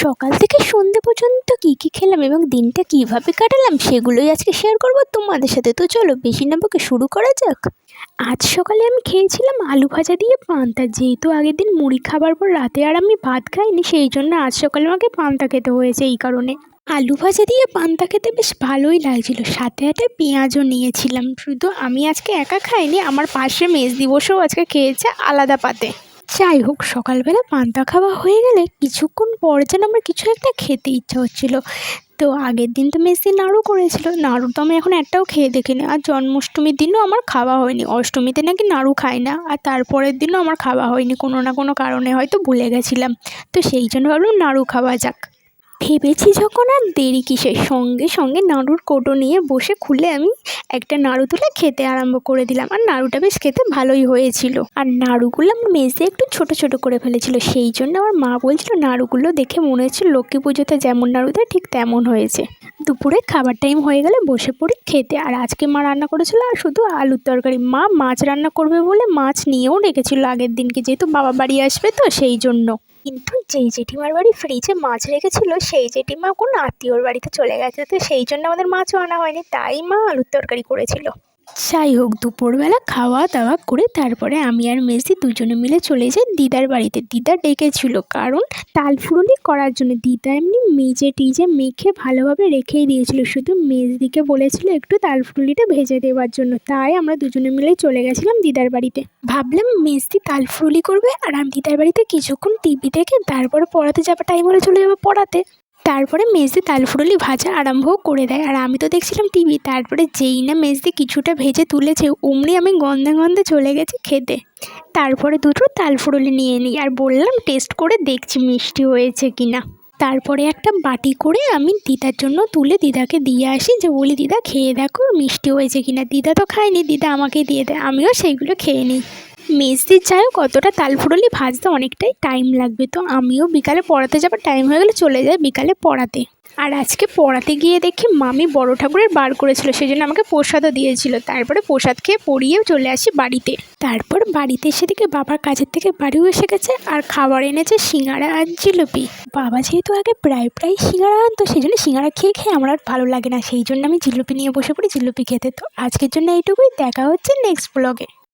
সকাল থেকে সন্ধে পর্যন্ত কী কী খেলাম এবং দিনটা কীভাবে কাটালাম সেগুলোই আজকে শেয়ার করব তোমাদের সাথে। তো চলো বেশি না বকে শুরু করা যাক। আজ সকালে আমি খেয়েছিলাম আলু ভাজা দিয়ে পান্তা। যেহেতু আগের দিন মুড়ি খাবার পর রাতে আর আমি ভাত খাইনি, সেই জন্য আজ সকালে আমাকে পান্তা খেতে হয়েছে। এই কারণে আলু ভাজা দিয়ে পান্তা খেতে বেশ ভালোই লাগছিল, সাথে সাথে পেঁয়াজও নিয়েছিলাম। শুধু আমি আজকে একা খাইনি, আমার পাশে মেজদি বসেও আজকে খেয়েছে আলাদা পাতে। যাই হোক, সকালবেলা পান্তা খাওয়া হয়ে গেলে কিছুক্ষণ পর যেন আমার কিছু একটা খেতে ইচ্ছা হচ্ছিল। তো আগের দিন তো মেজদি নাড়ু করেছিল, নাড়ু তো আমি এখন একটাও খেয়ে দেখিনি। আর জন্মাষ্টমীর দিনও আমার খাওয়া হয়নি, অষ্টমীতে নাকি নাড়ু খায় না। আর তারপরের দিনও আমার খাওয়া হয়নি, কোনো না কোনো কারণে হয়তো ভুলে গেছিলাম। তো সেই জন্য ভাবলাম নাড়ু খাওয়া যাক। ভেবেছি যখন আর দেরি কিসের, সঙ্গে সঙ্গে নাড়ুর কৌটো নিয়ে বসে খুলে আমি একটা নাড়ু তুলে খেতে আরম্ভ করে দিলাম। আর নাড়ুটা বেশ খেতে ভালোই হয়েছিল। আর নাড়ুগুলো আমার মেজে একটু ছোট ছোট করে ফেলেছিল, সেই জন্য আমার মা বলছিল নাড়ুগুলো দেখে মনে হচ্ছে লক্ষ্মী পুজোতে যেমন নাড়ু দেয় ঠিক তেমন হয়েছে। দুপুরে খাবার টাইম হয়ে গেলে বসে পড়ি খেতে। আর আজকে মা রান্না করেছিল আর শুধু আলুর তরকারি। মা মাছ রান্না করবে বলে মাছ নিয়েও রেখেছিল আগের দিনকে, যেহেতু বাবা বাড়ি আসবে তো সেই জন্য। কিন্তু যেই জেঠিমার বাড়ি ফ্রিজে মাছ রেখেছিল সেই জেঠিমা কোনো আত্মীয়র বাড়িতে চলে গেছে, তো সেই জন্য আমাদের মাছও আনা হয়নি, তাই মা আলুর তরকারি করেছিল। যাই হোক, দুপুরবেলা খাওয়া দাওয়া করে তারপরে আমি আর মেজদি দুজনে মিলে চলে যাই দিদার বাড়িতে। দিদা ডেকেছিল কারণ তালফুরুলি করার জন্য। দিদা এমনি মেজে টিজে মেখে ভালোভাবে রেখেই দিয়েছিল, শুধু মেজদিকে বলেছিল একটু তালফুরুলিটা ভেজে দেওয়ার জন্য। তাই আমরা দুজনে মিলেই চলে গেছিলাম দিদার বাড়িতে। ভাবলাম মেজদি তালফুরুলি করবে আর আমি দিদার বাড়িতে কিছুক্ষণ টিভি দেখে তারপরে পড়াতে যাবার টাইম হলে চলে যাবো পড়াতে। তারপরে মেজদি তালফুরুলি ভাজা আরম্ভও করে দেয়, আর আমি তো দেখছিলাম টিভি। তারপরে যেই না মেজদি কিছুটা ভেজে তুলেছে অমনি আমি গন্ধে গন্ধে চলে গেছি খেতে। তারপরে দুটো তালফুরুলি নিয়ে নিই আর বললাম টেস্ট করে দেখছি মিষ্টি হয়েছে কিনা। তারপরে একটা বাটি করে আমি দিদার জন্য তুলে দিদাকে দিয়ে আসি, যে বলি দিদা খেয়ে দেখো মিষ্টি হয়েছে কিনা। দিদা তো খায়নি, দিদা আমাকে দিয়ে দেয়, আমিও সেইগুলো খেয়ে নিই। মেজদির যাই হোক অতটা তালফুরুলি ভাজতে অনেকটাই টাইম লাগবে, তো আমিও বিকালে পড়াতে যাবার টাইম হয়ে গেলে চলে যাই বিকালে পড়াতে। আর আজকে পড়াতে গিয়ে দেখি মামি বড় ঠাকুরের বার করেছিল, সেই জন্য আমাকে প্রসাদও দিয়েছিল। তারপরে প্রসাদ খেয়ে পড়িয়েও চলে আসি বাড়িতে। তারপর বাড়িতে এসে দেখি বাবার কাজের থেকে বাড়িও এসে গেছে আর খাবার এনেছে সিঙ্গাড়া আর জিলিপি। বাবা যেহেতু আগে প্রায় সিঙ্গাড়া আনতো, সেই জন্য সিঙ্গাড়া খেয়ে খেয়ে আমার আর ভালো লাগে না, সেই জন্য আমি জিলিপি নিয়ে বসে পড়ি জিলিপি খেতে। তো আজকের জন্য এইটুকুই, দেখা হচ্ছে নেক্সট ব্লগে।